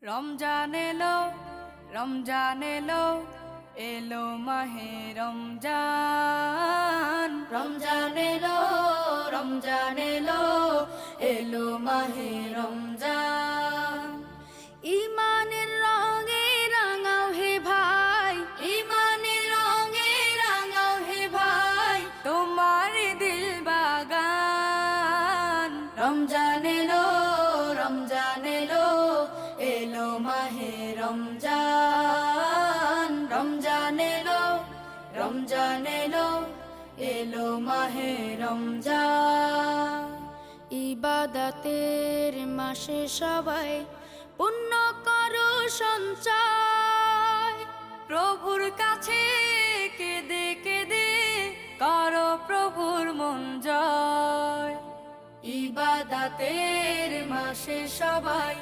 রমজান এলো, রমজান এলো, এলো মাহে রমজান। রমজান এলো, রমজান এলো, এলো মাহে রমজান। ইমানের রঙে রাঙাও হে ভাই, ইমানের রঙে রাঙাও হে ভাই, তোমার দিল বাগান। রমজান এলো, রমজান এলো, এলো মাহে রমজান। রমজান এলো, রমজান এলো, এলো মাহে রমজান। ইবাদতের মাসে সবাই পুণ্য করো সঞ্চয়, প্রভুর কাছে কেঁদে কেঁদে করো প্রভুর মন জয়। ইবাদতের মাসে সবাই